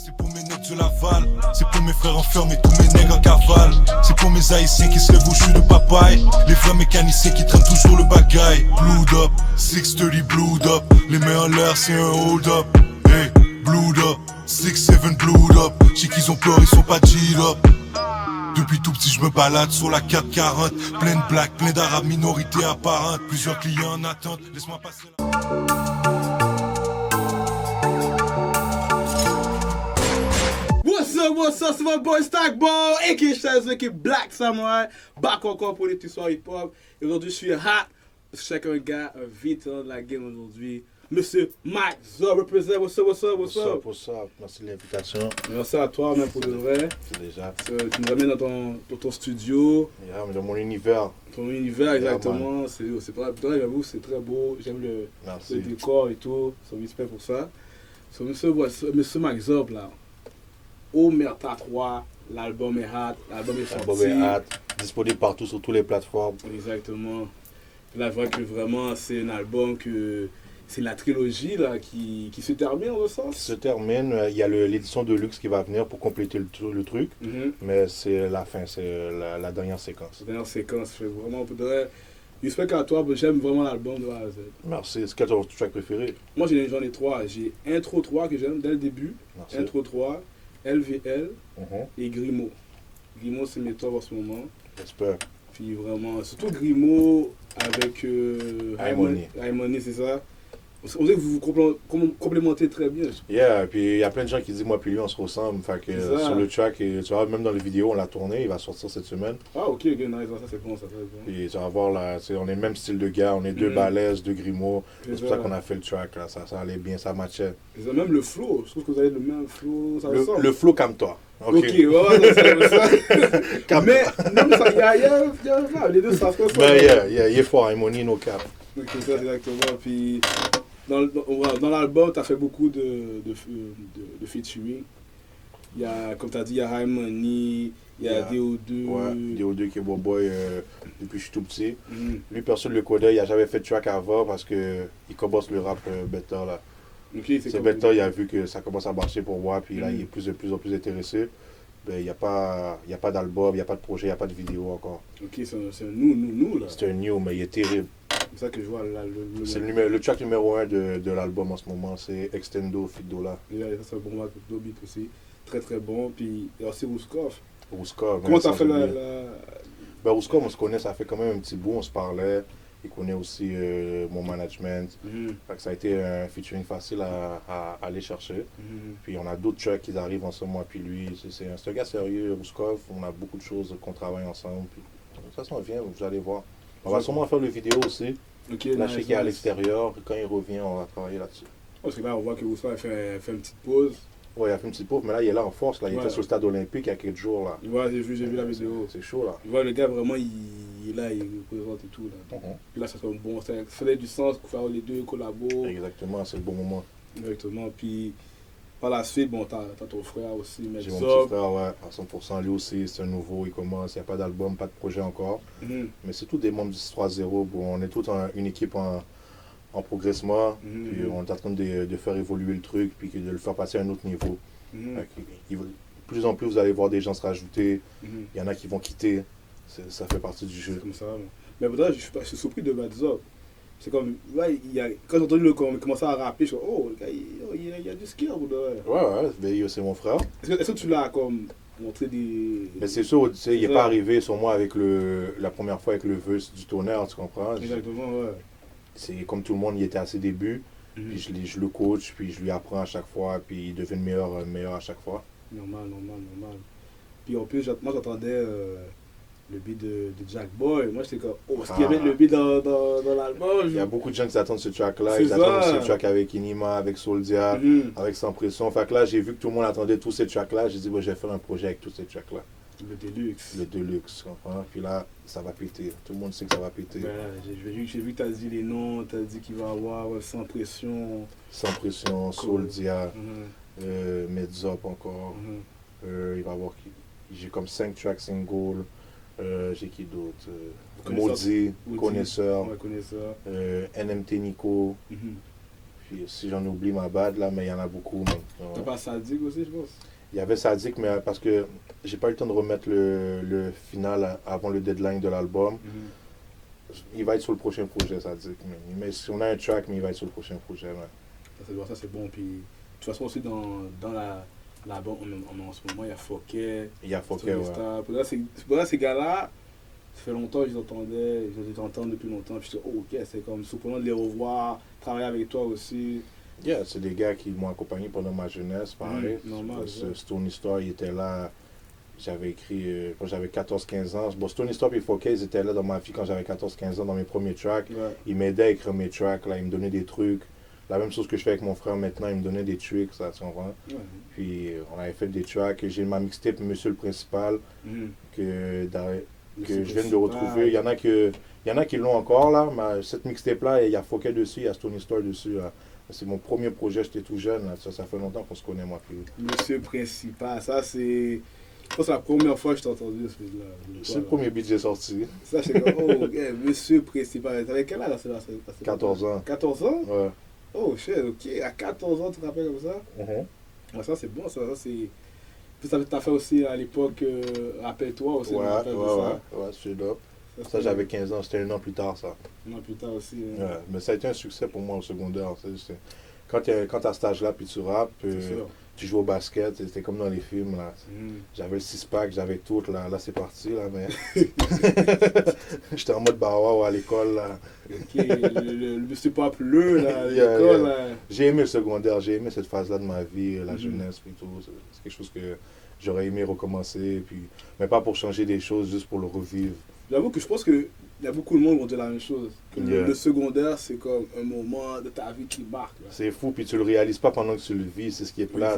C'est pour mes nègres de Laval, c'est pour mes frères enfermés, tous mes nègres en cavale. C'est pour mes haïtiens qui se lèvent au jus de papaye. Les vrais mécaniciens qui traînent toujours le bagaille. Blued up, 630 blued up. Les mains en l'air, c'est un hold up. Hey, blued up, 6-7 blued up. J'ai qu'ils ont peur, ils sont pas G'd up. Depuis tout petit je me balade sur la 440. Plein de blacks, plein d'arabes, minorité apparente. Plusieurs clients en attente, laisse-moi passer là. What's up, c'est votre boy Stackball, a.k.a. Shazzy, qui Black Samurai, back encore pour les petits soirs hip-hop. Et aujourd'hui, je suis hot, parce que je suis avec un gars, un vétéran de la game aujourd'hui, Monsieur Mike Zob, represent, what's up? Merci de l'invitation. Merci à toi, même pour de vrai. C'est déjà. Tu nous amènes dans ton studio. Dans mon univers. Ton univers, exactement. C'est très beau, j'aime le décor et tout, so respect pour ça. So, Monsieur Mike Zob, là. Omerta 3, l'album est hot, l'album est sorti. L'album est hot, disponible partout sur toutes les plateformes. Exactement. Là, je vois que vraiment, c'est un album que... C'est la trilogie là, qui se termine en ce sens. Qui se termine, il y a l'édition de luxe qui va venir pour compléter le truc. Mais c'est la fin, c'est la dernière séquence. La dernière séquence, fait vraiment... J'espère qu'à toi, j'aime vraiment l'album de A à Z. Merci. C'est quel ton track préféré? Moi, j'en ai trois. J'ai Intro 3 que j'aime dès le début. Merci. Intro 3. LVL et Grimaud. Grimaud, c'est mes tops en ce moment. J'espère. Puis vraiment, surtout Grimaud avec Harmony, c'est ça. On dirait que vous vous complémentez très bien. Yeah, puis il y a plein de gens qui disent moi puis lui on se ressemble. Fait que sur le track, et tu vois, même dans les vidéos, on l'a tourné, il va sortir cette semaine. Ah ok, nice, ça c'est bon, ça très bon. Puis tu vas voir là, on est le même style de gars, on est deux balaises, deux Grimaud. C'est pour ça qu'on a fait le track là, ça allait bien, ça matchait. Même le flow, je trouve que vous avez le même flow, ça ressemble. Le flow comme toi. Ok, ouais, c'est ça. Mais il y a les deux ça se ressemble. Ben il est fort, Harmony, no cap. Ok, ça exactement, puis... Dans l'album, tu as fait beaucoup de featuring. Il y a, comme tu as dit, il y a Harmony, il y a DO2. Ouais, DO2 qui est mon boy depuis que je suis tout petit. Lui, personne ne le connaît, il n'a jamais fait de track avant parce qu'il commence le rap better là. Okay, c'est better, il a vu que ça commence à marcher pour moi, puis là, il est de plus en plus intéressé. Ben, il n'y a pas d'album, il n'y a pas de projet, il n'y a pas de vidéo encore. Ok, c'est un nous là. C'est un new, mais il est terrible. C'est ça que je vois là. C'est le track numéro 1 de l'album en ce moment, c'est Extendo Fidola. Ça c'est un bon match de beat aussi. Très très bon. Puis il y a aussi Rouskov. Comment t'as fait la... Ben, Rouskov, on se connaît, ça fait quand même un petit bout, on se parlait. Il connaît aussi mon management. Fait que ça a été un featuring facile à aller chercher. Puis on a d'autres tracks qui arrivent en ce moment. Puis lui, c'est un gars sérieux, Rouskov. On a beaucoup de choses qu'on travaille ensemble. Puis, de toute façon, viens, vous allez voir. On va sûrement faire le vidéo aussi. Là, je sais qu'il est à l'extérieur. Quand il revient, on va travailler là-dessus. Parce que là, on voit que Rouskov a fait une petite pause. Ouais, il a fait une petite pause, mais là, il est là en force. Là. Il était sur le stade olympique il y a quelques jours. Là. Ouais, j'ai vu la vidéo. C'est chaud, là. Tu vois, le gars, vraiment, il est là, il représente et tout. Là. Puis là, ça fait bon. Ça faisait du sens pour faire les deux collabos. Exactement, c'est le bon moment. Exactement. Puis, par la suite, bon, t'as ton frère aussi, J'ai mon petit frère, ouais, à 100%. Lui aussi, c'est un nouveau, il commence. Il n'y a pas d'album, pas de projet encore. Mais c'est tous des membres du 3-0. Bon, on est tous une équipe en progressement, puis on est en train de faire évoluer le truc, puis de le faire passer à un autre niveau. De plus en plus, vous allez voir des gens se rajouter, il y en a qui vont quitter, ça fait partie du jeu. Comme ça. Mais peut-être, je suis surpris de Madzop. C'est comme, ouais, quand j'ai entendu commencer à rapper, je me suis dit, oh, le gars, il y a du skill. Ouais, c'est mon frère. Est-ce que tu l'as comme montré des... Mais c'est sûr, tu sais, il n'est pas arrivé sur moi avec la première fois avec le verse du tonnerre, tu comprends? Exactement, ouais. C'est comme tout le monde, il était à ses débuts, puis je le coach, puis je lui apprends à chaque fois, puis il devient meilleur à chaque fois. Normal. Puis en plus, moi j'entendais le beat de Jack Boy. Moi j'étais comme, oh, est-ce qu'il y avait le beat dans l'album? Il y a beaucoup de gens qui attendent ce track-là, ils attendent ce track avec Inima, avec Soldia, avec Sans Pression. Fait que là, j'ai vu que tout le monde attendait tous ces tracks-là, j'ai dit, bon, je vais faire un projet avec tous ces tracks-là. Le Deluxe. Le Deluxe, tu comprends? Puis là, ça va péter. Tout le monde sait que ça va péter. Ben là, j'ai vu que tu as dit les noms, tu as dit qu'il va y avoir Sans Pression. Sans Pression, Soldia, Medzop encore. Il va y avoir j'ai comme 5 tracks singles. J'ai qui d'autre? Maudit, Connaisseur. Connaisseur. NMT Nico. Puis si j'en oublie, ma bad, là, mais il y en a beaucoup. T'as pas Sadiq aussi, je pense? Il y avait Sadiq, mais parce que j'ai pas eu le temps de remettre le final avant le deadline de l'album. Il va être sur le prochain projet, Sadiq. Mais si on a un track, mais il va être sur le prochain projet. Ouais. Ça, c'est bon. Puis, de toute façon, aussi, dans l'album, en ce moment, il y a Fouquet. Il y a Fouquet, ouais. Pour là, ces gars-là, ça fait longtemps que je les entends depuis longtemps. Puis je dis, oh, ok, c'est comme surprenant de les revoir, travailler avec toi aussi. Yeah, c'est des gars qui m'ont accompagné pendant ma jeunesse, pareil. Normal. Stone Histoire, il était là. J'avais écrit quand j'avais 14-15 ans. Bon, Stone Histoire et Fouquet, ils étaient là dans ma vie quand j'avais 14-15 ans, dans mes premiers tracks. Ouais. Ils m'aidaient à écrire mes tracks, là, ils me donnaient des trucs. La même chose que je fais avec mon frère maintenant, il me donnait des tricks, ça, tu comprends? Ouais. Puis on avait fait des tracks. J'ai ma mixtape Monsieur le Principal que je viens de retrouver. Il y en a qui l'ont encore là. Cette mixtape-là, il y a Fouquet dessus, il y a Stone Histoire dessus. Là. C'est mon premier projet, j'étais tout jeune. Là. Ça fait longtemps qu'on se connaît, moi. Puis... Monsieur Principal, ça c'est... Je pense que c'est la première fois que je t'ai entendu ce beat-là. C'est le premier beat que j'ai sorti. Ça, c'est comme, oh, okay, Monsieur Principal. T'avais quel âge là? 14 ans. 14 ans? Ouais. Oh, shit, ok. À 14 ans, tu te rappelles comme ça? Ouais, ça, c'est bon, ça c'est... Puis ça t'as fait aussi à l'époque, Rappelle-toi aussi. Ouais, c'est dope. Ça, j'avais 15 ans, c'était un an plus tard, ça. Un an plus tard aussi. Ouais, mais ça a été un succès pour moi au secondaire. Quand tu as cet âge-là, puis tu rappes, tu joues au basket, c'était comme dans les films. Là. J'avais le 6-pack, j'avais tout. Là c'est parti, là, mais... J'étais en mode bawa à l'école, là. Ok, le monsieur pas bleu, là, à l'école, là. J'ai aimé le secondaire, j'ai aimé cette phase-là de ma vie, la jeunesse, puis tout. C'est quelque chose que j'aurais aimé recommencer, puis... mais pas pour changer des choses, juste pour le revivre. J'avoue que je pense qu'il y a beaucoup de monde qui vont dire la même chose. Le secondaire, c'est comme un moment de ta vie qui marque. C'est fou, puis tu le réalises pas pendant que tu le vis, c'est ce qui est plat.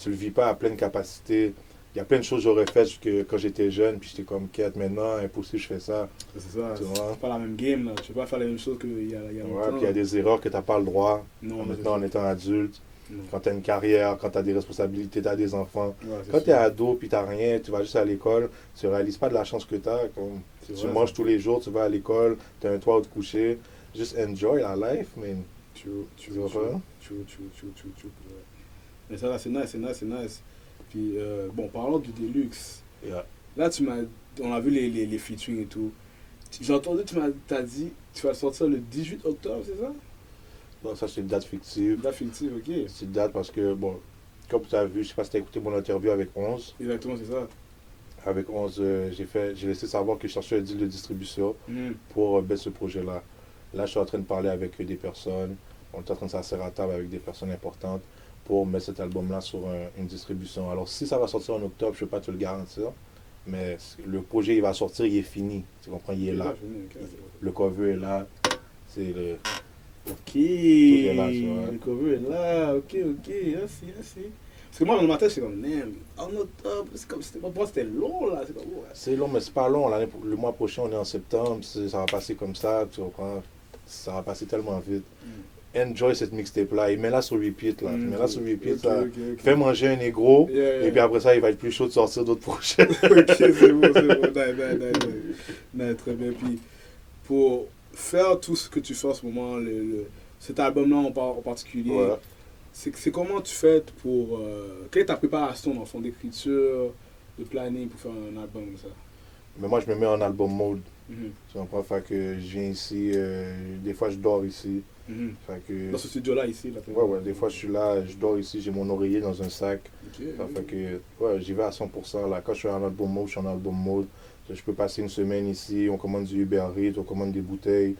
Tu le vis pas à pleine capacité. Il y a plein de choses que j'aurais faites que quand j'étais jeune, puis j'étais comme quête maintenant, impossible, je fais ça. C'est ça, c'est pas la même game, là. Tu peux pas faire la même chose qu'il y a longtemps. Ouais, puis il y a des erreurs que tu n'as pas le droit. Non, maintenant, en étant adulte. Quand tu as une carrière, quand tu as des responsabilités, tu as des enfants. Ouais, quand tu es ado puis tu n'as rien, tu vas juste à l'école, tu ne réalises pas de la chance que tu as. Tu manges tous les jours, tu vas à l'école, tu as un toit où te coucher. Juste enjoy la life, man. Tu vois. Mais ça là, c'est nice. Puis, bon, parlons du Deluxe. Yeah. Là, on a vu les featuring et tout. J'ai entendu, t'as dit, tu vas sortir le 18 octobre, c'est ça? Bon, ça, c'est une date fictive. Date fictive, ok. C'est une date parce que, bon, comme tu as vu, je sais pas si tu as écouté mon interview avec 11. Exactement, c'est ça. Avec 11, j'ai laissé savoir que je cherchais un deal de distribution pour mettre ce projet-là. Là, je suis en train de parler avec des personnes. On est en train de s'asseoir à table avec des personnes importantes pour mettre cet album-là sur une distribution. Alors, si ça va sortir en octobre, je ne peux pas te le garantir. Mais le projet, il va sortir, il est fini. Tu comprends? Il est là. Le cover est là. C'est le... Ok, le cover est là, ok, merci. Parce que moi, dans le matin, c'est comme, en octobre, c'est comme, c'était long, là. C'est long, mais c'est pas long. Le mois prochain, on est en septembre, ça va passer comme ça, tu comprends? Ça va passer tellement vite. Enjoy cette mixtape-là, et mets-la sur repeat, là. Mets-la sur repeat, là. Okay. Fais manger un négro, et puis après ça, il va être plus chaud de sortir d'autres projets. Ok, c'est bon. Très bien. Puis, pour faire tout ce que tu fais en ce moment, cet album-là en particulier, c'est comment tu fais pour... quelle est ta préparation dans le fond d'écriture, de planning pour faire un album comme ça? Mais moi, je me mets en album mode. Tu comprends? Fait que je viens ici, des fois je dors ici. Fait que, dans ce studio-là, ici? Là, ouais, des fois je suis là, je dors ici, j'ai mon oreiller dans un sac. Fait que, j'y vais à 100%. Là. Quand je suis en album mode, je suis en album mode. Je peux passer une semaine ici, on commande du Uber Eats, on commande des bouteilles.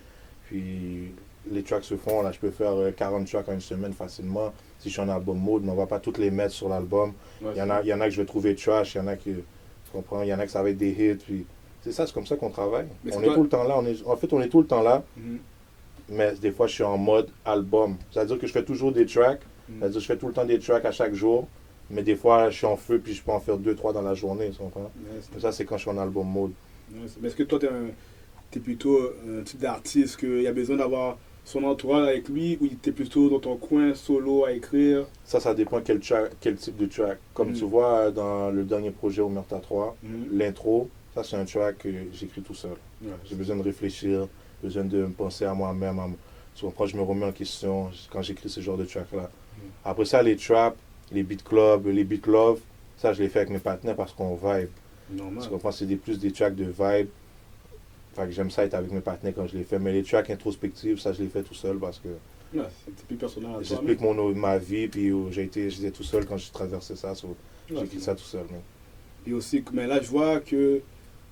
Puis les tracks se font, là, je peux faire 40 tracks en une semaine facilement. Si je suis en album mode, mais on va pas toutes les mettre sur l'album. Il y en a que je vais trouver trash, il y en a que, tu comprends, il y en a que ça va être des hits. Puis, c'est ça, c'est comme ça qu'on travaille. On est tout le temps là, on est tout le temps là. Mais des fois, je suis en mode album. C'est-à-dire que je fais toujours des tracks. C'est-à-dire que je fais tout le temps des tracks à chaque jour. Mais des fois, je suis en feu, puis je peux en faire 2-3 dans la journée. Tu comprends? Ça, c'est quand je suis en album mode. Mais est-ce que toi, t'es plutôt un type d'artiste qu'il y a besoin d'avoir son entourage avec lui, ou t'es plutôt dans ton coin solo à écrire? Ça dépend quel type de track. Comme tu vois, dans le dernier projet Omerta 3, l'intro, ça, c'est un track que j'écris tout seul. J'ai besoin de réfléchir, besoin de me penser à moi-même, Tu comprends, je me remets en question quand j'écris ce genre de track-là. Après ça, les trap, les beat club, les beat love, ça, je les fais avec mes partenaires parce qu'on vibe. Normal. Tu comprends, c'est plus des tracks de vibe. Fait que j'aime ça être avec mes partenaires quand je les fais. Mais les tracks introspectifs, ça, je les fais tout seul parce que Ouais, c'est plus personnel. j'explique ma vie, puis j'étais tout seul quand j'ai traversé ça. J'ai écrit ça tout seul. Et aussi, mais là, je vois que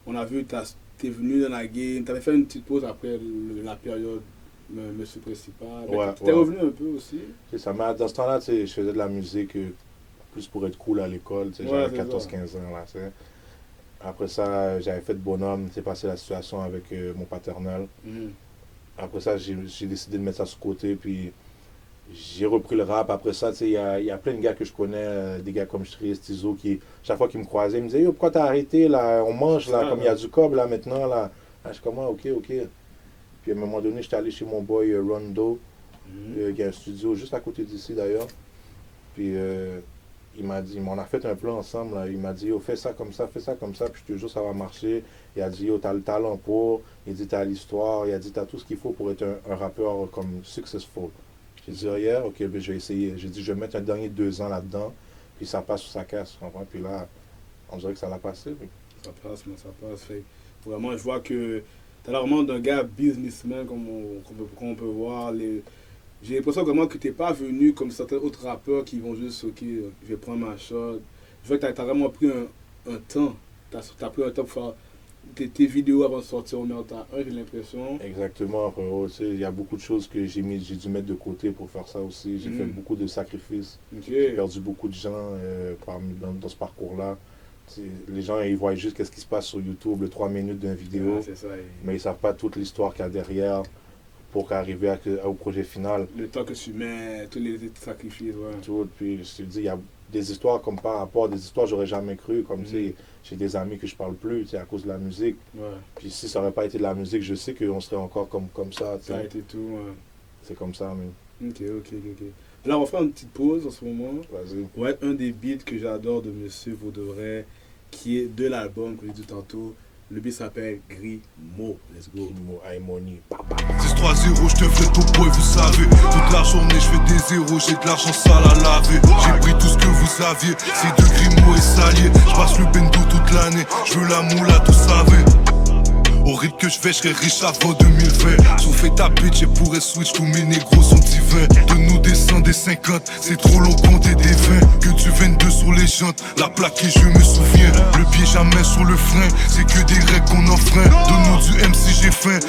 on a vu, t'es venu dans la game, t'avais fait une petite pause après la période Monsieur Principal. Ouais, t'es revenu un peu aussi. C'est ça. Mais dans ce temps-là, tu sais, je faisais de la musique plus pour être cool à l'école. Tu sais, j'avais 14-15 ans. Là, tu sais. Après ça, j'avais fait de bonhomme. C'est passé la situation avec mon paternel. Après ça, j'ai décidé de mettre ça sur côté. Puis j'ai repris le rap. Après ça, tu sais, il y a plein de gars que je connais, des gars comme Stries, Tizo, qui, chaque fois qu'ils me croisaient, ils me disaient Yo, pourquoi t'as arrêté là? On mange là, comme il y a du cob là maintenant. Là. Je suis comme ok. Puis à un moment donné, j'étais allé chez mon boy Rondo, qui a un studio juste à côté d'ici d'ailleurs. Puis il m'a dit, on a fait un plan ensemble. Là. Il m'a dit, yo, fais ça comme ça. Puis je te jure, ça va marcher. Il a dit, yo, t'as le talent pour. Il dit, t'as l'histoire. Il a dit, t'as tout ce qu'il faut pour être un rappeur comme successful. J'ai dit, oh yeah, ok, ben, je vais essayer. J'ai dit, je vais mettre un dernier 2 ans là-dedans. Puis ça passe ou ça casse. Puis là, on dirait que ça l'a passé. Puis... Ça passe. Fait. Vraiment, je vois que t'as l'air vraiment d'un gars businessman, comme on peut voir. J'ai l'impression vraiment que t'es pas venu comme certains autres rappeurs qui vont juste, ok, je vais prendre ma shot. Je vois que t'as vraiment pris un temps. T'as pris un temps pour faire tes vidéos avant de sortir au Merta 1, j'ai l'impression. Exactement, frérot. Il y a beaucoup de choses que j'ai dû mettre de côté pour faire ça aussi. J'ai fait beaucoup de sacrifices. J'ai perdu beaucoup de gens dans ce parcours-là. Les gens, ils voient juste ce qui se passe sur YouTube, le 3 minutes d'une vidéo, mais ils ne savent pas toute l'histoire qu'il y a derrière pour arriver au projet final. Le temps que tu mets, tous les sacrifices, ouais. Tout, puis je te dis, il y a des histoires comme par rapport, des histoires que j'aurais jamais cru, comme tu sais, j'ai des amis que je parle plus, à cause de la musique. Ouais. Puis si ça n'aurait pas été de la musique, je sais qu'on serait encore comme ça. Ça a été tout, ouais. C'est comme ça, mais... Ok. Là, on va faire une petite pause en ce moment. Vas-y. Ouais, un des beats que j'adore de Monsieur Vaudevray, qui est de l'album que j'ai dit tantôt. Le beat s'appelle Grimo. Let's go. Grimo, Aimoni. 6-3-0, je te ferai tout boy, vous savez. Toute la journée, je fais des zéros, j'ai de l'argent sale à laver. J'ai pris tout ce que vous aviez, c'est de Grimo et Salier. Je passe le bendo toute l'année, je veux la moula, tout savez. Au rythme que je vais, je serai riche avant 2020. Souffle ta bitch et pourrais switch, tous mes négros sont divins. De nous descendre des 50, c'est trop long compter des 20. Que tu 22 sur les jantes, la plaque et je me souviens. Le pied jamais sur le frein, c'est que des règles qu'on enfreint. Donne-nous du MC, j'ai faim.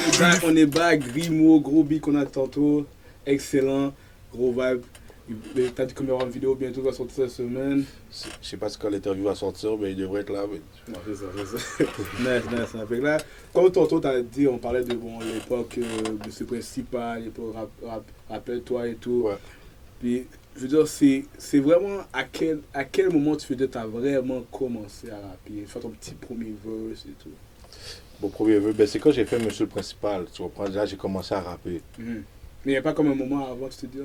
On est back, Grimo, gros beat qu'on a tantôt. Excellent, gros vibe. T'as dit qu'on y aura une vidéo bientôt qui va sortir cette semaine. Je sais pas si quand l'interview va sortir, mais il devrait être là. Mais... Non, c'est ça. Nice. Avec là, comme tantôt t'as dit, on parlait de l'époque Monsieur Principal, l'époque Rappelle-toi et tout. Ouais. Puis, je veux dire, c'est vraiment à quel moment tu veux dire t'as vraiment commencé à rapper, faire ton petit premier verse et tout. Mon premier verse, ben, c'est quand j'ai fait Monsieur le Principal. Tu comprends, là j'ai commencé à rapper. Mais il n'y a pas comme un moment avant que tu te dis,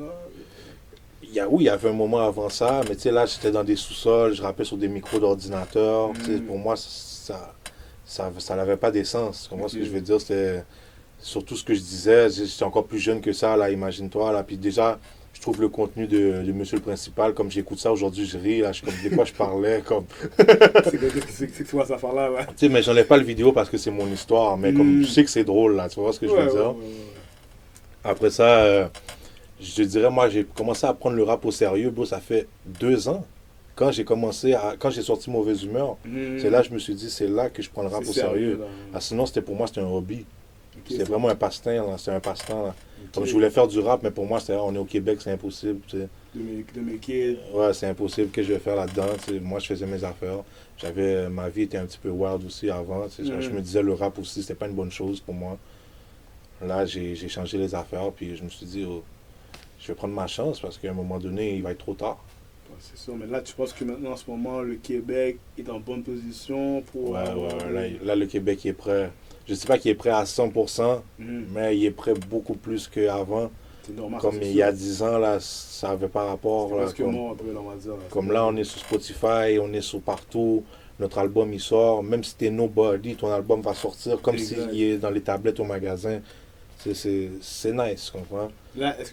Oui, il y avait un moment avant ça, mais tu sais, là, j'étais dans des sous-sols, je rappais sur des micros d'ordinateur. Pour moi, ça n'avait pas d'essence. Tu comprends ce que je veux dire? C'était surtout ce que je disais. J'étais encore plus jeune que ça, là, imagine-toi. Là. Puis déjà, je trouve le contenu de Monsieur le Principal, comme j'écoute ça aujourd'hui, je ris. Là, comme des fois, je parlais comme... c'est quoi cette affaire-là, ouais. Tu sais, mais j'enlève pas le vidéo parce que c'est mon histoire. Mais comme je sais que c'est drôle, là, tu vois ce que je veux dire? Après ça... je te dirais, moi, j'ai commencé à prendre le rap au sérieux, ça fait 2 ans. Quand j'ai sorti Mauvaise Humeur, c'est là que je me suis dit, c'est là que je prends le rap au sérieux. Sinon, pour moi, c'était un hobby. C'était vraiment un passe-temps, c'était un passe-temps. Comme je voulais faire du rap, mais pour moi, c'était, on est au Québec, c'est impossible. De mes kids. Ouais, c'est impossible que je vais faire là-dedans. Moi, je faisais mes affaires. Ma vie était un petit peu wild aussi avant. Je me disais, le rap aussi, c'était pas une bonne chose pour moi. Là, j'ai changé les affaires, puis je me suis dit, je vais prendre ma chance parce qu'à un moment donné, il va être trop tard. Ouais, c'est sûr, mais là, tu penses que maintenant, en ce moment, le Québec est en bonne position pour... Là, le Québec est prêt. Je ne sais pas qu'il est prêt à 100%, mais il est prêt beaucoup plus qu'avant. C'est normal. Comme il y a 10 ans, là, ça n'avait pas rapport. Là, comme là, on est sur Spotify, on est sur partout. Notre album, il sort. Même si t'es Nobody, ton album va sortir comme s'il est dans les tablettes au magasin. C'est nice, tu comprends? Là, est-ce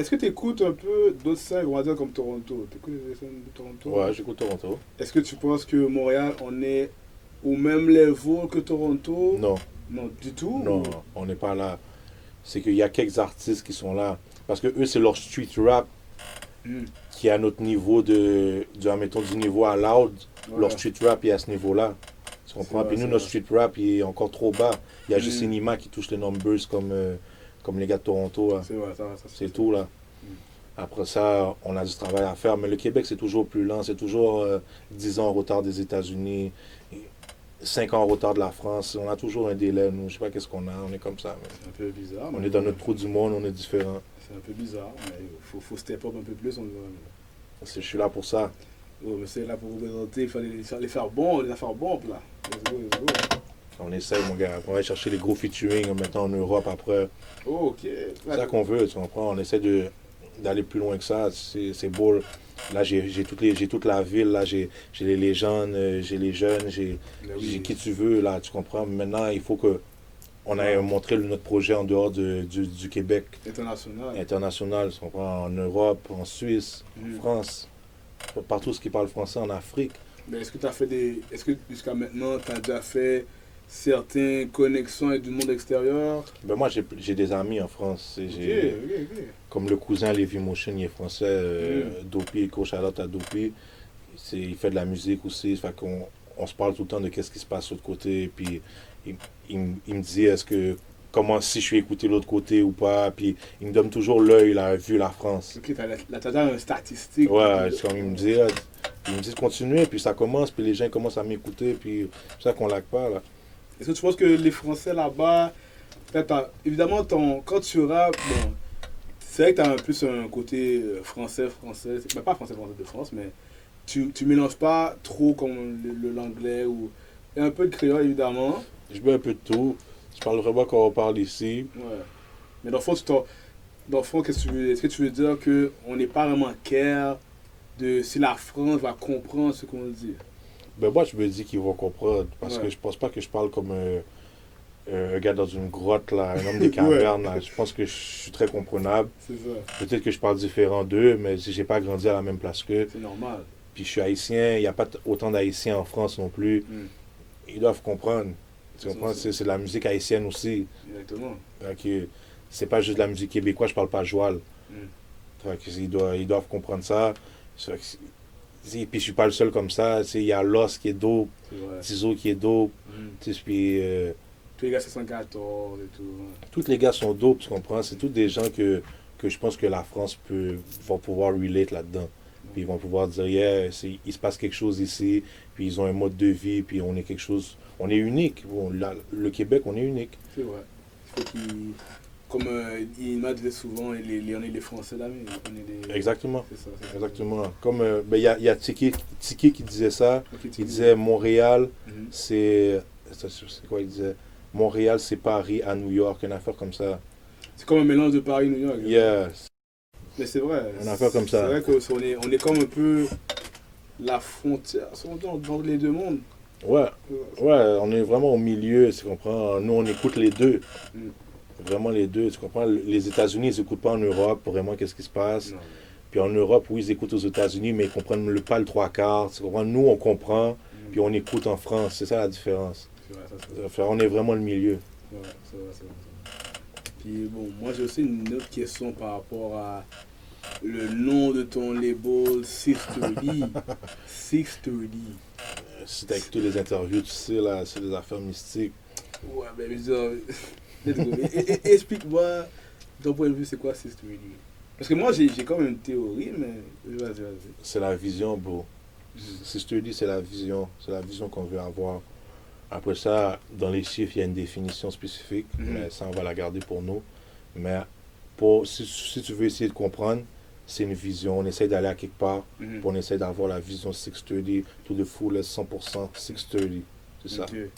que tu écoutes un peu d'autres scènes, on va dire comme Toronto? Tu écoutes les scènes de Toronto? Ouais, j'écoute Toronto. Est-ce que tu penses que Montréal, on est au même level que Toronto? Non. Non, du tout? Non, on n'est pas là. C'est qu'il y a quelques artistes qui sont là. Parce que eux, c'est leur street rap qui est à notre niveau admettons, du niveau à loud. Ouais. Leur street rap est à ce niveau-là. Tu comprends? Puis nous, notre street rap, il est encore trop bas. Il y a juste Enima qui touche les numbers comme les gars de Toronto. Là. C'est vrai, c'est tout, là. Après ça, on a du travail à faire. Mais le Québec, c'est toujours plus lent. C'est toujours 10 ans en retard des États-Unis, 5 ans en retard de la France. On a toujours un délai, nous. Je sais pas qu'est-ce qu'on a. On est comme ça. C'est un peu bizarre. On est dans notre trou du monde, on est différent. C'est un peu bizarre, mais il faut step up un peu plus. Je suis là pour ça. Oh, mais c'est là pour représenter, il fallait les faire bons, les faire bons, là. Let's go. On essaye, mon gars. On va chercher les gros featuring maintenant en Europe après. Oh, ok. C'est ça qu'on veut, tu comprends? On essaie d'aller plus loin que ça. C'est beau. Là, j'ai toute la ville. Là, j'ai les légendes, j'ai les jeunes, j'ai qui tu veux. Là, tu comprends? Maintenant, il faut que on a montré notre projet en dehors du Québec. International, tu comprends? En Europe, en Suisse, en France. Partout ce qui parle français, en Afrique. Mais est-ce que jusqu'à maintenant, tu as déjà fait certaines connexions avec du monde extérieur? Ben moi, j'ai des amis en France. Okay. Comme le cousin Lévi Motion, il est français. Dopi, Charlotte à Dopi. Il fait de la musique aussi. Fait qu'on se parle tout le temps de qu'est-ce qui se passe de l'autre côté. Puis il me dit si je suis écouté de l'autre côté ou pas. Puis il me donne toujours l'œil, la vue, la France. Ok, t'as une statistique. Ouais, c'est comme il me dit de continuer, puis ça commence, puis les gens commencent à m'écouter, puis c'est ça qu'on lag pas, là. Est-ce que tu penses que les Français là-bas, évidemment, quand tu rappes, bon, c'est vrai que t'as plus un côté français, mais pas français de France, mais tu mélanges pas trop comme l'anglais ou un peu de créole, évidemment. Je mets un peu de tout. Je parle vraiment quand on parle ici. Ouais. Mais dans le fond, est-ce que tu veux dire qu'on n'est pas vraiment care de si la France va comprendre ce qu'on dit? Ben moi, je me dis qu'ils vont comprendre. Parce que je pense pas que je parle comme un gars dans une grotte, là, un homme des cavernes. Là. Je pense que je suis très comprenable. C'est ça. Peut-être que je parle différent d'eux, mais j'ai pas grandi à la même place qu'eux. C'est normal. Puis je suis haïtien. Il n'y a pas autant d'haïtiens en France non plus. Ils doivent comprendre. Tu comprends? C'est de la musique haïtienne aussi. Exactement. C'est pas juste de la musique québécoise, je parle pas joual. Ils doivent comprendre ça. Puis je suis pas le seul comme ça. Il y a Loss qui est dope, Tizo qui est dope. Puis, tous les gars, c'est 114 et tout. Tous les gars sont dope, tu comprends? C'est tous des gens que je pense que la France va pouvoir relate là-dedans. Puis ils vont pouvoir dire, il se passe quelque chose ici, puis ils ont un mode de vie, puis on est quelque chose. On est unique. Bon, le Québec, on est unique. C'est vrai. Il faut comme il m'a dit souvent, on est les Français d'Amérique. Exactement. C'est ça. Exactement. Comme il y a Tiki qui disait ça. Okay, il disait Montréal, c'est quoi il disait? Montréal, c'est Paris à New York, une affaire comme ça. C'est comme un mélange de Paris et New York. Yes. Mais c'est vrai. Une affaire comme ça. C'est vrai qu'on est comme un peu la frontière, dans les deux mondes. Ouais, on est vraiment au milieu, tu comprends? Nous, on écoute les deux. Vraiment les deux, tu comprends? Les États-Unis, ils n'écoutent pas en Europe, vraiment, qu'est-ce qui se passe. Non. Puis en Europe, oui, ils écoutent aux États-Unis, mais ils ne comprennent pas le trois quarts. Tu comprends? Nous, on comprend, puis on écoute en France. C'est ça la différence. C'est vrai, ça. On est vraiment le milieu. C'est vrai. Puis bon, moi, j'ai aussi une autre question par rapport à le nom de ton label, 630. 630. Si t'as écouté les interviews, tu sais, là, c'est des affaires mystiques. Ouais, mais let's go. Explique-moi, ton point de vue, c'est quoi 630? Parce que moi, j'ai quand même une théorie, mais vas-y. C'est la vision, bro. 630, c'est la vision. C'est la vision qu'on veut avoir. Après ça, dans les chiffres, il y a une définition spécifique, mais ça, on va la garder pour nous. Mais si tu veux essayer de comprendre, c'est une vision. On essaie d'aller à quelque part, puis on essaie d'avoir la vision 630, tout de full, 100% 630. C'est ça. Okay.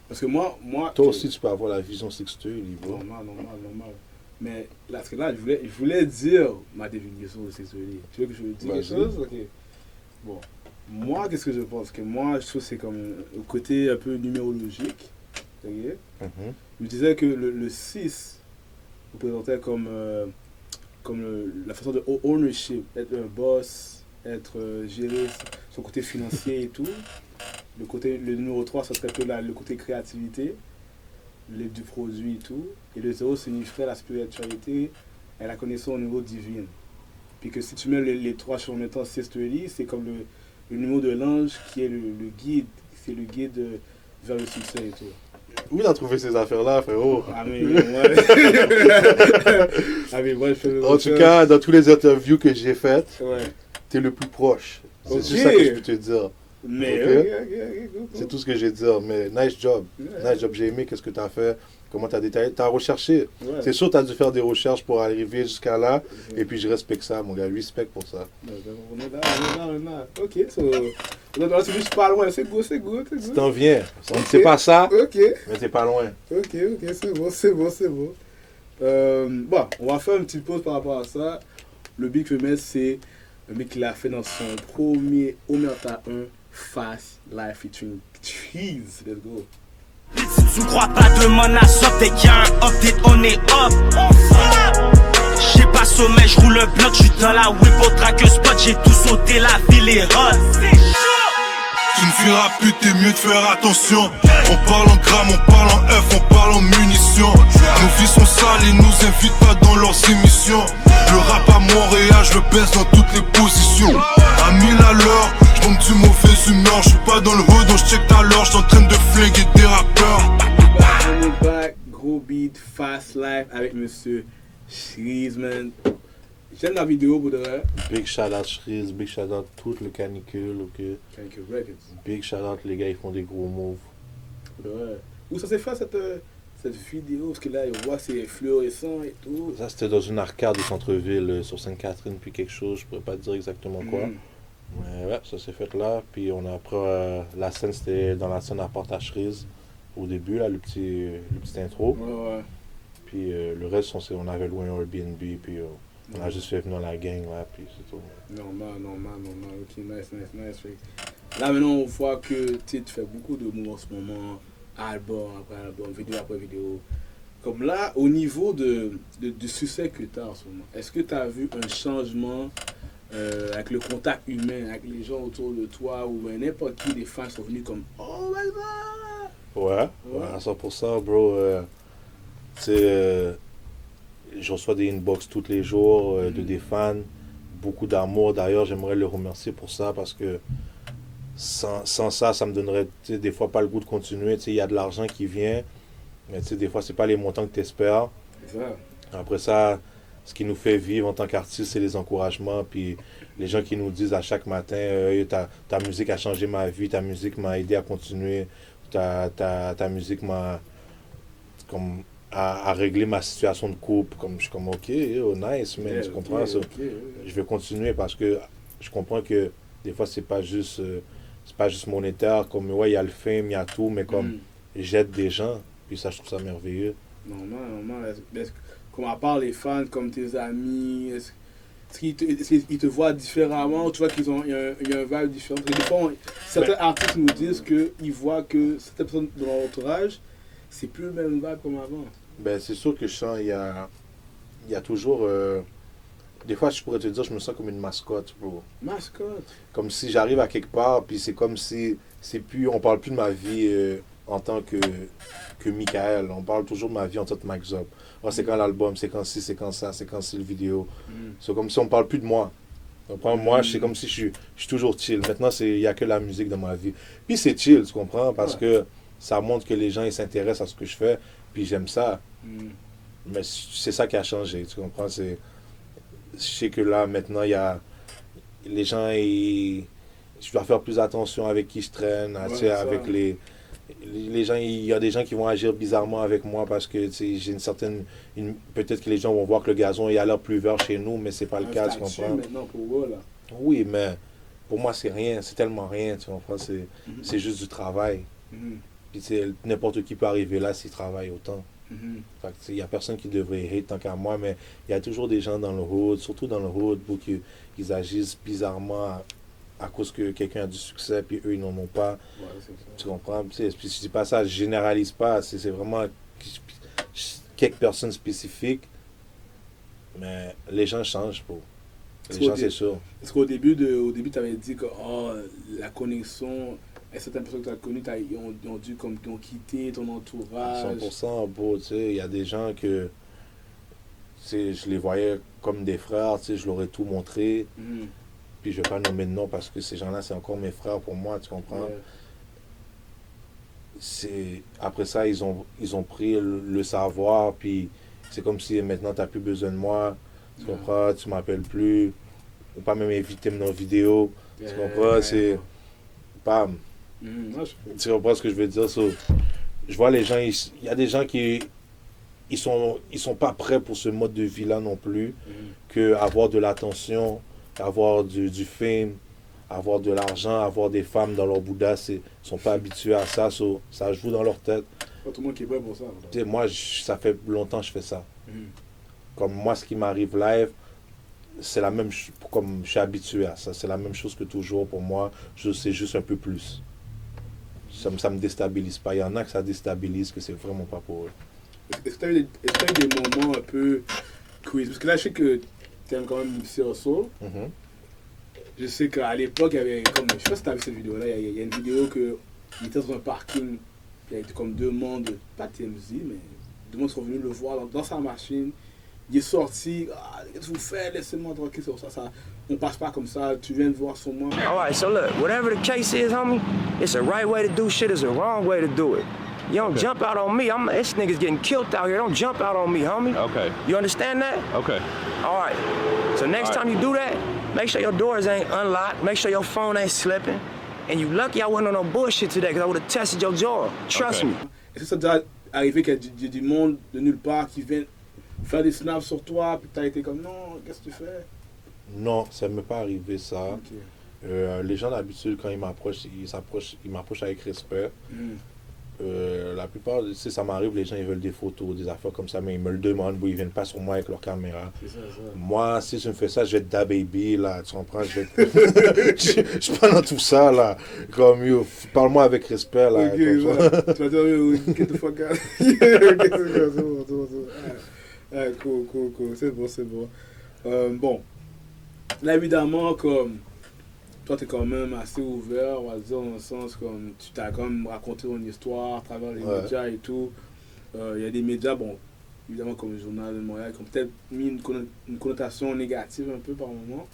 Parce que moi... Toi aussi, tu peux avoir la vision 630, bro. Normal. Mais là, parce que là, je voulais dire ma définition de 630. Tu veux que je dise quelque chose? Ok. Bon. Moi, qu'est-ce que je pense? Que moi, je trouve que c'est comme le côté un peu numérologique. Je me disais que le 6, vous présentez comme la façon de ownership, être un boss, gérer son côté financier et tout. Le numéro 3, ça serait plutôt le côté créativité, du produit et tout. Et le 0 signifierait la spiritualité et la connaissance au niveau divin. Puis que si tu mets les 3 sur le temps Sisterly, c'est comme le numéro de l'ange qui est le guide, c'est le guide vers le succès et tout. Où il a trouvé ces affaires-là, frérot? Ah mais moi je fais En tout cas, dans tous les interviews que j'ai faites, ouais. T'es le plus proche. C'est Okay. juste ça que je peux te dire. Mais Okay? C'est tout ce que j'ai à dire. Mais nice job. Nice job. J'ai aimé qu'est-ce que tu as fait. Comment tu as détaillé. Tu as recherché. Ouais. C'est sûr que tu as dû faire des recherches pour arriver jusqu'à là. Et puis je respecte ça, mon gars. Respect pour ça. On est là. Ok, c'est pas loin. C'est good. Tu t'en viens. C'est pas ça, Ok. mais t'es pas loin. Ok, c'est bon. Bon, on va faire une petite pause par rapport à ça. Le beat que je mets, c'est le beat qu'il a fait dans son premier Omerta 1 Fast Live featuring Cheese. Let's go. Si tu crois pas de menace, dès qu'il y a un update, on est up. J'ai pas sommeil, je roule un bloc, je suis dans la whip au track spot, j'ai tout sauté, la ville est hot. Tu ne feras plus, t'es mieux de faire attention. On parle en grammes, on parle en F, on parle en munitions. Nos vies sont sales, ils nous invitent pas dans leurs émissions. Le rap à Montréal, je le baisse dans toutes les positions. À 1000 à l'heure, je monte du mauvaise humeur. Je suis pas dans le hood, donc je check ta l'heure, je suis en train de flinguer des rappeurs. On est back, gros beat, Fast Life avec Monsieur Shreezman. J'aime la vidéo pour de vrai. Big shout out Shreez, big shout out toute le canicule. Okay? Canicule Records. Big shout out les gars, ils font des gros moves. Ouais. Où ça s'est fait cette vidéo? Parce que là, on voit c'est fluorescent et tout. Ça, c'était dans une arcade du centre-ville sur Sainte-Catherine, puis quelque chose, je pourrais pas te dire exactement quoi. Mais ouais, ça s'est fait là. Puis on a après, la scène, c'était dans la scène à Porte à Shreez, au début, là, le petit intro. Ouais. Puis le reste, on avait loué un Airbnb, puis on a juste fait venir la gang, là, puis c'est tout. Normal. Ok, nice. Là, maintenant, on voit que tu fais beaucoup de mots en ce moment. Album après album, vidéo après vidéo. Comme là, au niveau du succès que tu as en ce moment, est-ce que tu as vu un changement avec le contact humain, avec les gens autour de toi, ou n'importe qui, les fans sont venus comme « Oh my God !» Ouais, à 100%, bro. Tu sais, je reçois des inbox tous les jours de des fans, beaucoup d'amour. D'ailleurs, j'aimerais les remercier pour ça parce que sans ça, ça me donnerait des fois pas le goût de continuer. Il y a de l'argent qui vient, mais des fois, c'est pas les montants que tu espères. Après ça, ce qui nous fait vivre en tant qu'artiste, c'est les encouragements. Puis les gens qui nous disent à chaque matin ta musique a changé ma vie, ta musique m'a aidé à continuer, ta musique m'a comme à régler ma situation de couple. Comme, je suis comme, ok, nice, man, tu comprends ça? Je vais continuer parce que je comprends que des fois, c'est pas juste monétaire. Comme, ouais, il y a le film, il y a tout, mais comme, j'aide des gens. Puis ça, je trouve ça merveilleux. Normal. Comme à part les fans, comme tes amis, est-ce qu'ils te voient différemment? Tu vois qu'il y a un vibe différent. Des fois, certains artistes nous disent qu'ils voient que certaines personnes de leur entourage, c'est plus le même vibe comme avant. Ben, c'est sûr que je sens, il y a toujours... des fois, je pourrais te dire, je me sens comme une mascotte, bro. Mascotte? Comme si j'arrive à quelque part, puis c'est comme si on parle plus de ma vie en tant que Michael. On parle toujours de ma vie en tant que Mike Zop. Oh, c'est quand l'album, c'est quand ci, c'est quand ça, c'est quand c'est le vidéo. C'est comme si on parle plus de moi. Moi, c'est comme si je suis toujours chill. Maintenant, il n'y a que la musique dans ma vie. Puis c'est chill, tu comprends? Parce que ça montre que les gens ils s'intéressent à ce que je fais. Puis j'aime ça. Mais c'est ça qui a changé, tu comprends? Je sais que là, maintenant, il y a... Les gens, je dois faire plus attention avec qui je traîne, avec les gens, il y a des gens qui vont agir bizarrement avec moi parce que j'ai une certaine... peut-être que les gens vont voir que le gazon il a l'air plus vert chez nous, mais c'est pas le cas, tu comprends? Maintenant pour eux, là. Oui, mais pour moi, c'est rien, c'est tellement rien, tu comprends? C'est juste du travail. Puis n'importe qui peut arriver là s'il travaille autant. Il n'y a personne qui devrait hate tant qu'à moi, mais il y a toujours des gens dans le hood, surtout dans le hood, où ils agissent bizarrement à cause que quelqu'un a du succès, puis eux, ils n'en ont pas. Tu comprends? Puis je dis pas ça, je généralise pas, c'est vraiment quelques personnes spécifiques, Mais les gens changent, bro. Les gens, c'est sûr. Est-ce qu'au début, tu avais dit que la connexion, certaines personnes que tu as connues, ils ont dû comme t'ont quitté ton entourage? 100%, bro, tu sais, il y a des gens que, tu sais, je les voyais comme des frères, tu sais, je leur ai tout montré. Puis je vais pas nommer de nom parce que ces gens-là, c'est encore mes frères pour moi, tu comprends? Après ça, ils ont pris le savoir, puis c'est comme si maintenant, tu n'as plus besoin de moi. Tu comprends? Tu m'appelles plus. Ou pas même inviter dans une vidéo. Tu comprends? C'est... Bam. Tu comprends ce que je veux dire? Je vois les gens, il y a des gens qui... Ils sont pas prêts pour ce mode de vie-là non plus. Que avoir de l'attention, avoir du fame, avoir de l'argent, avoir des femmes dans leur bouddha, ils sont pas habitués à ça. Ça joue dans leur tête. Pas tout le monde qui est prêt pour ça. Moi, ça fait longtemps que je fais ça. Comme moi, ce qui m'arrive live, c'est la même chose, comme je suis habitué à ça, c'est la même chose que toujours pour moi, c'est juste un peu plus. Ça me déstabilise pas. Il y en a que ça déstabilise, que c'est vraiment pas pour eux. Est-ce que tu as eu des moments un peu quiz? Parce que là, je sais que tu aimes quand même Nipsey Hussle. Je sais qu'à l'époque, il y avait comme, je sais pas si tu as vu cette vidéo-là, il y a une vidéo que il était dans un parking, il y a comme deux mondes, pas TMZ, mais deux mondes sont venus le voir dans sa machine. Il est sorti, qu'est-ce que vous faites, laissez-moi tranquille sur ça. On passe pas comme ça, tu viens de voir sur moi. Alright, so look, whatever the case is, homie, it's a right way to do shit, it's a wrong way to do it. You don't jump out on me, this nigga's getting killed out here, don't jump out on me, homie. Okay. You understand that? Okay. Alright, so next time you do that, make sure your doors ain't unlocked, make sure your phone ain't slipping, and you lucky I wasn't on no bullshit today, because I would have tested your jaw, trust me. Est-ce que ça t'est déjà arrivé qu'il y a du monde de nulle part qui vient faire des snaps sur toi, puis t'as été comme non, qu'est-ce que tu fais? Non, ça ne m'est pas arrivé ça. Les gens d'habitude, quand ils m'approchent avec respect. La plupart, ça m'arrive, les gens ils veulent des photos, des affaires comme ça, mais ils me le demandent, ils ne viennent pas sur moi avec leur caméra. Ça. Moi, si tu me fais ça, je vais être da baby, là, tu comprends? Je suis pas dans tout ça, là. Comme, parle-moi avec respect, là. Ok, tu vas dire, get the fuck out. C'est bon. Cool. C'est bon. Bon, là, évidemment, comme toi, tu es quand même assez ouvert, on va dire, dans le sens comme tu t'as quand même raconté ton histoire à travers les médias et tout. Il y a des médias, bon, évidemment, comme le Journal de Montréal, qui ont peut-être mis une connotation négative un peu par moment.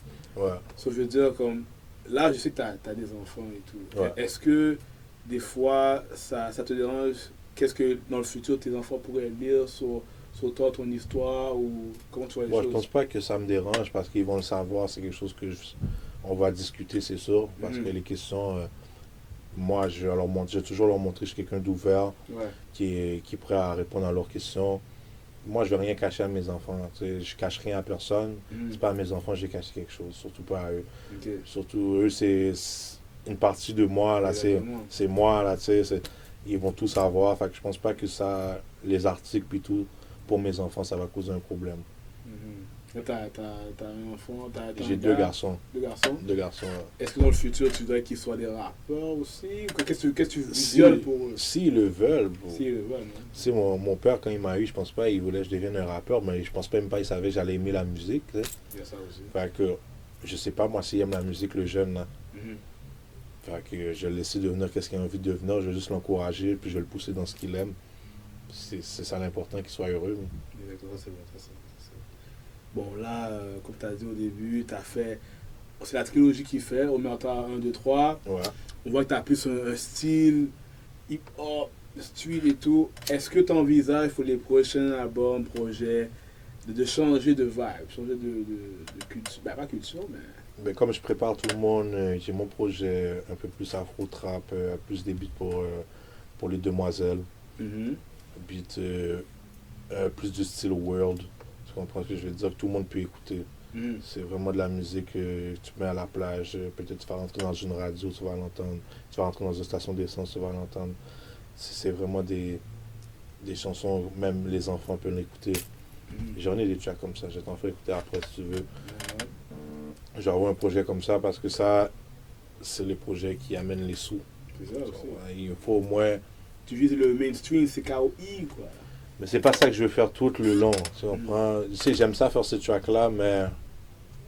Ça veut dire, comme là, je sais que tu as des enfants et tout. Est-ce que des fois, ça te dérange? Qu'est-ce que dans le futur, tes enfants pourraient lire sur toi, ton histoire, ou comment tu vois les choses? Je pense pas que ça me dérange parce qu'ils vont le savoir, c'est quelque chose que on va discuter, c'est sûr, parce que les questions, moi, je vais toujours leur montrer que je suis quelqu'un d'ouvert, qui est prêt à répondre à leurs questions. Moi, je ne vais rien cacher à mes enfants, tu sais, je cache rien à personne. C'est pas à mes enfants que j'ai caché quelque chose, surtout pas à eux. Surtout eux, c'est une partie de moi, là, c'est moi, là, tu sais, ils vont tout savoir, fait que je pense pas que ça, les articles puis tout, pour mes enfants, ça va causer un problème. T'as un enfant, j'ai deux garçons. Deux garçons? Deux garçons, Est-ce que dans le futur, tu voudrais qu'ils soient des rappeurs aussi? Qu'est-ce que tu visionnes pour eux? S'ils le veulent, Si mon père, quand il m'a eu, je pense pas il voulait que je devienne un rappeur, mais je pense même pas il savait que j'allais aimer la musique. Il y a ça aussi. Fait que, je sais pas, moi, s'il aime la musique, le jeune, là. Fait que je vais le laisser devenir qu'est-ce qu'il a envie de devenir, je vais juste l'encourager, puis je vais le pousser dans ce qu'il aime. C'est ça l'important, qu'il soit heureux. Exactement, c'est bon, ça. Bon, là, comme tu as dit au début, tu as fait. C'est la trilogie qu'il fait, Omerta 1, 2, 3. On voit que tu as plus un style hip-hop, street et tout. Est-ce que tu envisages pour les prochains albums, projets, de changer de vibe, changer de culture? Ben, pas culture, mais. Comme je prépare tout le monde, j'ai mon projet un peu plus afro-trap, plus des beats pour les demoiselles. Beats plus du style world. Tu comprends ce que je veux dire? Tout le monde peut écouter. C'est vraiment de la musique que tu mets à la plage. Peut-être tu vas rentrer dans une radio, tu vas l'entendre. Tu vas rentrer dans une station d'essence, tu vas l'entendre. C'est vraiment des chansons, même les enfants peuvent l'écouter. J'en ai des tracks comme ça, je vais t'en faire écouter après si tu veux. J'envoie un projet comme ça parce que ça, c'est les projets qui amènent les sous. C'est ça aussi. Il faut au moins... Tu vises le mainstream, c'est KOI, quoi. Mais c'est pas ça que je veux faire tout le long. Tu comprends? Tu sais, j'aime ça faire ce track-là, mais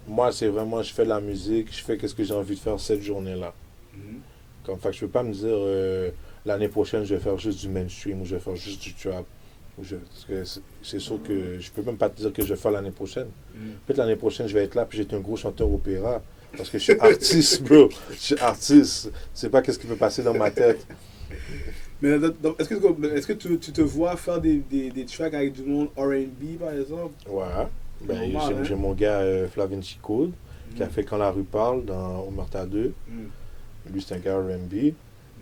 moi, c'est vraiment, je fais de la musique, je fais ce que j'ai envie de faire cette journée-là. Comme fait que je peux pas me dire l'année prochaine, je vais faire juste du mainstream ou je vais faire juste du trap. Parce que c'est sûr que je peux même pas te dire que je vais faire l'année prochaine. Peut-être l'année prochaine, je vais être là puis j'étais un gros chanteur opéra. Parce que je suis artiste, bro. Je suis artiste. Je sais pas qu'est-ce qui peut passer dans ma tête. Mais est-ce que tu te vois faire des tracks avec du monde R&B, par exemple? Ouais. Ben, j'ai mon gars Flavin Chicoud qui a fait Quand la rue parle dans Omerta 2. Lui, c'est un gars R&B.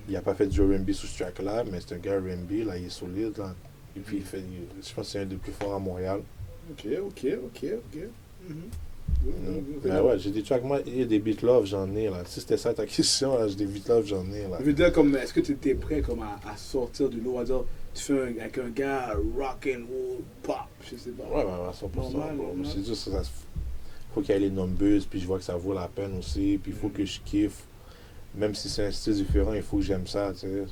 Il n'a pas fait du R&B sous ce track-là, mais c'est un gars R&B. Là, il est solide. Là. Et puis, je pense que c'est un des plus forts à Montréal. Ok. Ben ouais, j'ai des tracks. Moi, il y a des beat love, j'en ai. Là. Si c'était ça ta question, là, j'ai des beat love, j'en ai. Là. Je veux dire, est-ce que tu étais prêt comme à sortir du lot, on va dire, tu fais avec un gars rock and roll, pop, je sais pas. Ouais, à 100%. Normal. C'est juste que faut qu'il y ait les numbers, puis je vois que ça vaut la peine aussi, puis il faut que je kiffe. Même si c'est un style différent, il faut que j'aime ça, tu sais.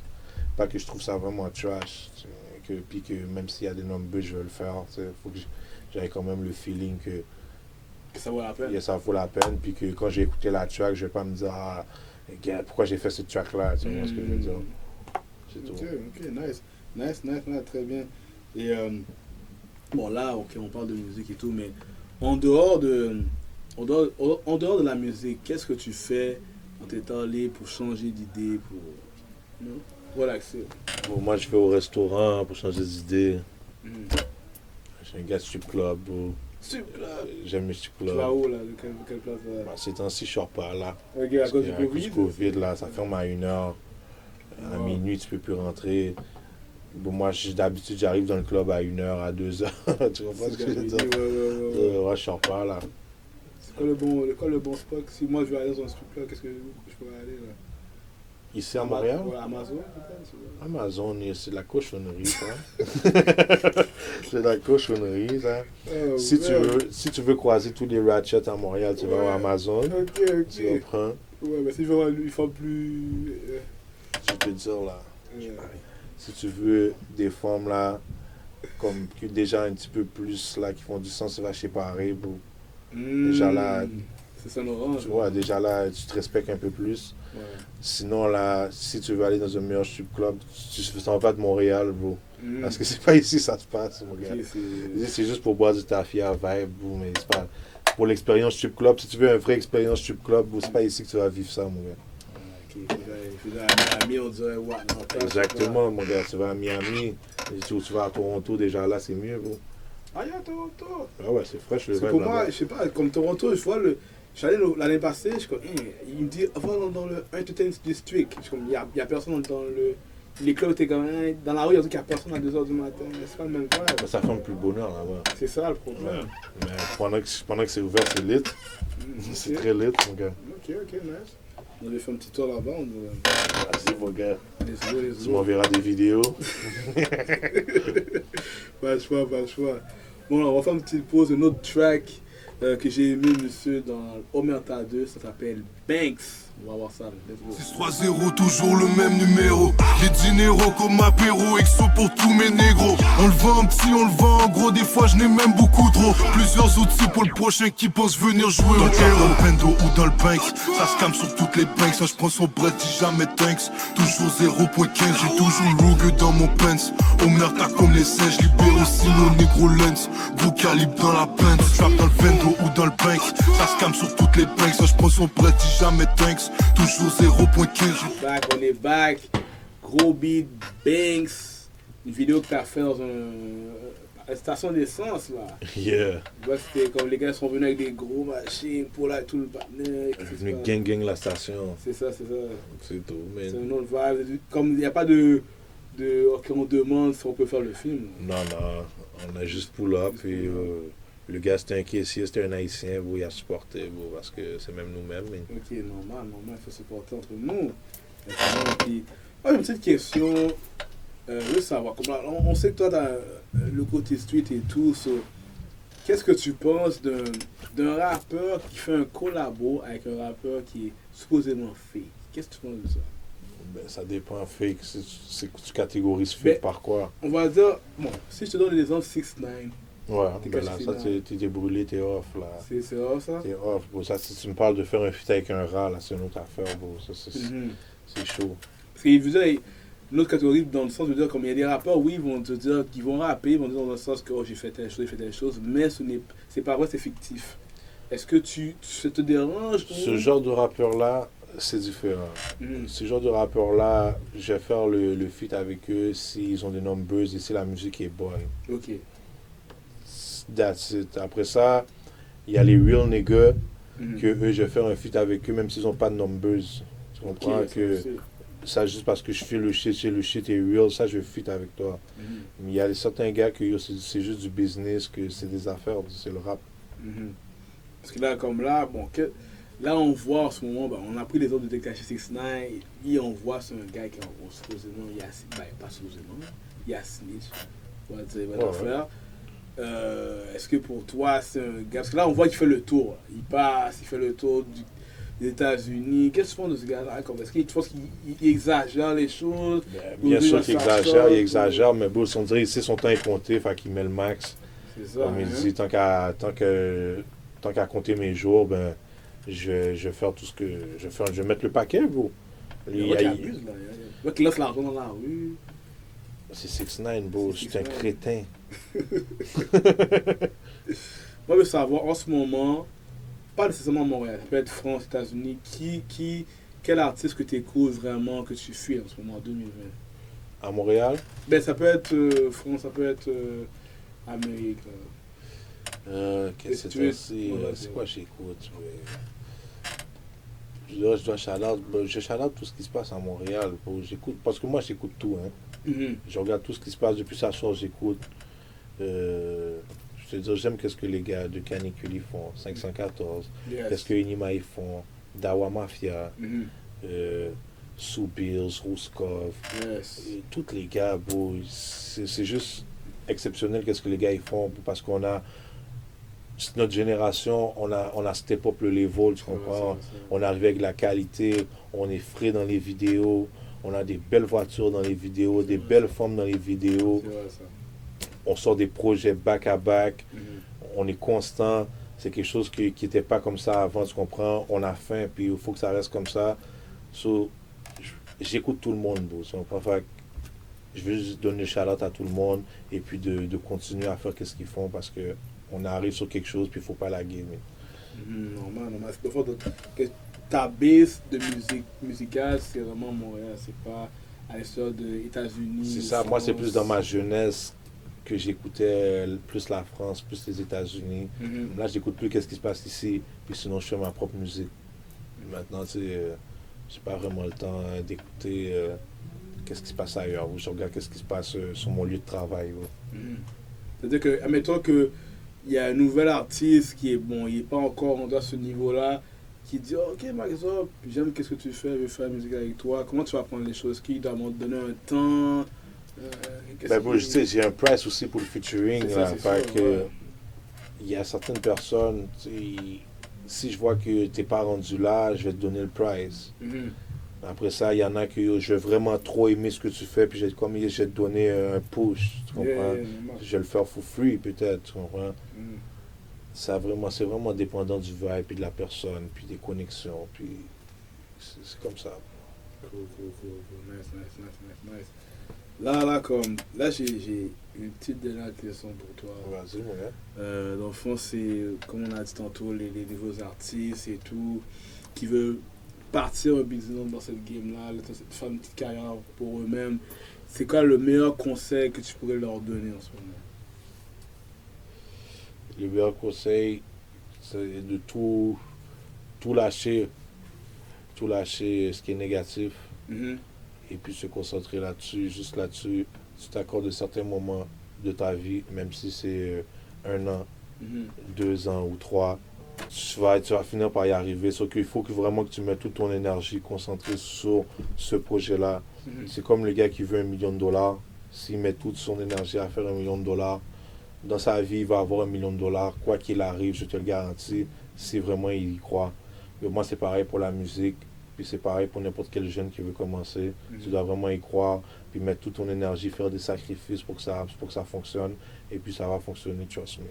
Pas que je trouve ça vraiment trash, puis que même s'il y a des numbers, je veux le faire, tu sais. Faut que j'aie quand même le feeling que ça vaut la peine. Ça vaut la peine, puis que quand j'ai écouté la track, je vais pas me dire, regarde, pourquoi j'ai fait cette track-là, tu vois ce que je veux dire. C'est tout. Ok, nice, très bien. Et bon, là, ok, on parle de musique et tout, mais en dehors de la musique, qu'est-ce que tu fais en t'étant libre pour changer d'idée, pour relaxer? Bon, moi, je vais au restaurant pour changer d'idée. J'ai un gars de strip club. J'aime les strip clubs. Tu vas où, là? Quelle place? Bah, ces temps-ci, je sors pas, là. Ok, à cause du Covid, là, ça ferme à 1h. À minuit, tu peux plus rentrer. Bon, moi, d'habitude, j'arrive dans le club à 1h, à 2h. Tu comprends ce que je veux dire? Ouais, je sors pas, là. C'est quoi le bon spot? Si moi, je veux aller dans un strip club, qu'est-ce que je peux aller, là? Ici, à Montréal? Ouais, Amazon, peut-être? Amazon, c'est de la cochonnerie, ça. C'est de la cochonnerie, ça. Si tu veux croiser tous les ratchets à Montréal, tu vas à Amazon. Ok. Tu reprends. Ouais, mais si je veux ils font plus... Je vais te dire, là. Si tu veux des formes, là, comme déjà un petit peu plus, là, qui font du sens, tu vas chez Paris, bro. Déjà là... C'est ça, orange. Tu vois, déjà là, tu te respectes un peu plus. Ouais. Sinon, là, si tu veux aller dans un meilleur strip club, tu ne sens pas de Montréal, bro. Parce que c'est pas ici ça se passe, mon gars. C'est juste pour boire du tafia, vibe, bro, mais c'est pas... Pour l'expérience strip club, si tu veux une vraie expérience strip club, bro, c'est pas ici que tu vas vivre ça, mon gars. Je vais à Miami, on dirait, ouais. Exactement, mon gars. Tu vas à Miami, tu vas à Toronto, déjà là, c'est mieux, bro. Ah, il y a Toronto. Ah ouais, c'est fraîche, le vibe. Pour moi, je sais pas, comme Toronto, je vois le... Je suis allé l'année passée, je suis comme, il me dit, va dans le Entertainment District. Je suis comme, il y a personne dans les clubs, t'es comme, dans la rue, il y a qu'il y a personne à 2h du matin. C'est pas le même vibe. Ça fait un plus bonheur là-bas. C'est ça le problème. Ouais. Mais pendant que c'est ouvert, c'est lit. C'est très lit, mon gars. Ok, nice. On avait fait un petit tour là-bas. Vas-y, mon gars. Let's tu m'enverras des vidéos. Pas le choix. Bon, là, on va faire une petite pause, un autre track. Que j'ai aimé, monsieur, dans Omerta 2, ça s'appelle Banks. On va voir ça. 6-3-0, toujours le même numéro. Les dineros comme apéro, exo pour tous mes négros. On le vend en petit, on le vend en gros, des fois je n'ai même beaucoup trop. Plusieurs outils pour le prochain qui pense venir jouer au terrain. Dans le bendo ou dans le bank, ça se calme sur toutes les banks. Ça je prends son bread, dis jamais thanks. Toujours 0.15, j'ai toujours le rouge dans mon pants. Omerta comme les singes, libère aussi nos négro lens. Gros calibre dans la pente, trap dans le bendo ou dans le bank. Ça se calme sur toutes les banks, ça je prends son bread, dis jamais thanks. Toujours 0.15. On est back. Gros beat, Banks. Une vidéo que t'as fait dans une station d'essence là. Yeah. C'était comme les gars sont venus avec des gros machines pour là tout le partenaire. Venu gang la station. C'est ça. C'est tout. Mais... C'est un autre vibe. Comme il n'y a pas de ok, on demande si on peut faire le film. Non. On a juste pull up et le gars c'était un caissier, c'était un haïtien, il a supporté parce que c'est même nous-mêmes. Mais... Ok, normal, il faut supporter entre nous. Puis, j'ai une petite question. Je veux savoir, on sait que toi, tu as le côté street et tout. Qu'est-ce que tu penses d'un rappeur qui fait un collabo avec un rappeur qui est supposément fake? Qu'est-ce que tu penses de ça? Ben, ça dépend. Fake, tu catégorises fake par quoi? On va dire, bon, si je te donne l'exemple 6ix9ine. Ouais, ben là, ça, t'es brûlé, t'es off, là. C'est off, ça? T'es off, bro. Ça, si tu me parles de faire un feat avec un rat, là, c'est une autre affaire, bro. Ça, c'est chaud. Parce qu'il veut dire, une autre catégorie, dans le sens de dire, comme il y a des rappeurs, oui, ils vont te dire qu'ils vont rapper, ils vont dire dans le sens que oh, j'ai fait telle chose, mais c'est pas vrai, c'est fictif. Est-ce que ça te dérange? Ce genre de rappeur-là, c'est différent. Ce genre de rappeur-là, je vais faire le feat avec eux s'ils ont des numbers et si la musique est bonne. Ok. That's it. Après ça, il y a les real niggas que eux, je vais faire un feat avec eux même s'ils n'ont pas de numbers. Tu comprends que ça juste parce que je fais le shit est real, ça je feat avec toi. Mais il y a certains gars que c'est juste du business, que c'est des affaires, c'est le rap. Parce que là, comme là, bon, là on voit en ce moment, ben, on a pris les autres de TKC 6ix9ine et on voit c'est un gars qui est supposément, pas supposément, il y a snitch, on va dire, il va faire. Est-ce que pour toi c'est un gars, parce que là on voit qu'il fait le tour, il passe, il fait le tour des États-Unis, qu'est-ce que tu penses de ce gars-là? Est-ce que tu penses qu'il exagère les choses? Bien sûr qu'il exagère, mais bon, on dirait ici son temps est compté, fait qu'il met le max. C'est ça. Comme il dit, tant qu'à compter mes jours, ben je vais faire tout ce que je vais faire, je vais mettre le paquet, bro. Il abuse, là. Il qu'il laisse l'argent dans la rue. C'est 6ix9ine, bro, c'est un crétin. Moi, je veux savoir, en ce moment, pas nécessairement Montréal, ça peut être France, États-Unis, quel artiste que tu écoutes vraiment, que tu suis en ce moment, en 2020? À Montréal? Ben, ça peut être France, ça peut être Amérique. Qu'est-ce que c'est quoi j'écoute? Je dois shout-out tout ce qui se passe à Montréal. J'écoute, parce que moi, j'écoute tout. Hein. Je regarde tout ce qui se passe depuis sa source, j'écoute. Je te dis, j'aime qu'est-ce que les gars de Canicule font, 514, qu'est-ce que Inima ils font, Dawa Mafia, Sue Bills, Rouskov, tous les gars, bro, c'est juste exceptionnel qu'est-ce que les gars ils font, parce qu'on a notre génération, on a step up le level, tu comprends? On arrive avec la qualité, on est frais dans les vidéos, on a des belles voitures dans les vidéos, des belles femmes dans les vidéos. On sort des projets back-à-back, on est constant. C'est quelque chose qui n'était pas comme ça avant, tu comprends? On a faim, puis il faut que ça reste comme ça. So, j'écoute tout le monde, bro. Tu comprends? Fait, je veux juste donner le shout-out à tout le monde et puis de continuer à faire ce qu'ils font parce qu'on arrive sur quelque chose, puis il ne faut pas la gamer. Normal. C'est pas que ta base de musique musicale, c'est vraiment Montréal, c'est pas à l'extérieur des États-Unis. C'est ça, moi c'est plus dans ma jeunesse que j'écoutais plus la France, plus les États-Unis. Là, j'écoute plus qu'est-ce qui se passe ici, puis sinon je fais ma propre musique. Maintenant, tu sais, j'ai pas vraiment le temps d'écouter qu'est-ce qui se passe ailleurs. Je regarde qu'est-ce qui se passe sur mon lieu de travail. C'est-à-dire que, admettons qu'il y a un nouvel artiste qui est bon, il n'est pas encore rendu à ce niveau-là, qui dit ok, par exemple, j'aime qu'est-ce que tu fais, je veux faire la musique avec toi. Comment tu vas prendre les choses? Qui doit me donner un temps? Ben bon, je sais, j'ai un price aussi pour le featuring. Il y a certaines personnes, si je vois que tu n'es pas rendu là, je vais te donner le price. Après ça, il y en a que je vais vraiment trop aimer ce que tu fais, puis je vais te donner un push. Tu comprends? Je vais le faire for free peut-être. Tu comprends? C'est vraiment dépendant du vibe, puis de la personne, puis des connexions. Puis c'est comme ça. Cool. Nice. Là, j'ai une petite dernière question pour toi. Vas-y, dans le fond, c'est, comme on a dit tantôt, les nouveaux artistes et tout, qui veulent partir un business dans cette game-là, faire une petite carrière pour eux-mêmes. C'est quoi le meilleur conseil que tu pourrais leur donner en ce moment? Le meilleur conseil, c'est de tout lâcher. Tout lâcher ce qui est négatif. Et puis se concentrer là-dessus, juste là-dessus. Tu t'accordes certains moments de ta vie, même si c'est 1 an, 2 ans ou 3, tu vas finir par y arriver. Sauf qu'il faut vraiment que tu mettes toute ton énergie concentrée sur ce projet-là. C'est comme le gars qui veut $1 million. S'il met toute son énergie à faire $1 million, dans sa vie, il va avoir $1 million. Quoi qu'il arrive, je te le garantis, si vraiment il y croit. Mais moi, c'est pareil pour la musique. Puis c'est pareil pour n'importe quel jeune qui veut commencer. Tu dois vraiment y croire, puis mettre toute ton énergie, faire des sacrifices pour que ça fonctionne. Et puis ça va fonctionner, trust me.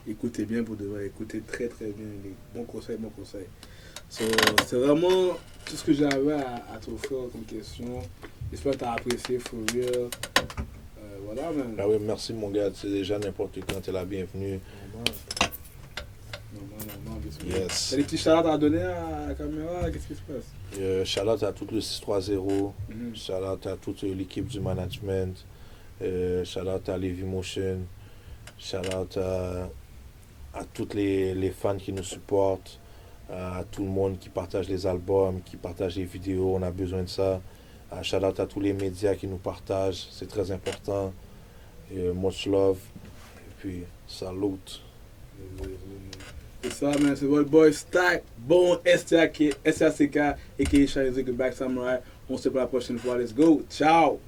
Écoutez bien pour de vrai, écoutez très très bien. Les bons conseils. So, c'est vraiment tout ce que j'avais à t'offrir comme question. J'espère que tu as apprécié, for real. Voilà, man. Ah oui, merci mon gars, c'est déjà n'importe quand, t'es la bienvenue. Non, Yes. T'as des petits shout-outs à donner à la caméra, qu'est-ce qui se passe? Shout-out à tout le 630, shout-out à toute l'équipe du management, shout-out à Levi Motion, shout-out à toutes les fans qui nous supportent, à tout le monde qui partage les albums, qui partage les vidéos, on a besoin de ça. Shout-out à tous les médias qui nous partagent, c'est très important. Much love. Et puis, salut. C'est ça, man. C'est votre boy Stack, bon STAK, aka Shiny Black Samurai. On se voit la prochaine fois. Let's go. Ciao.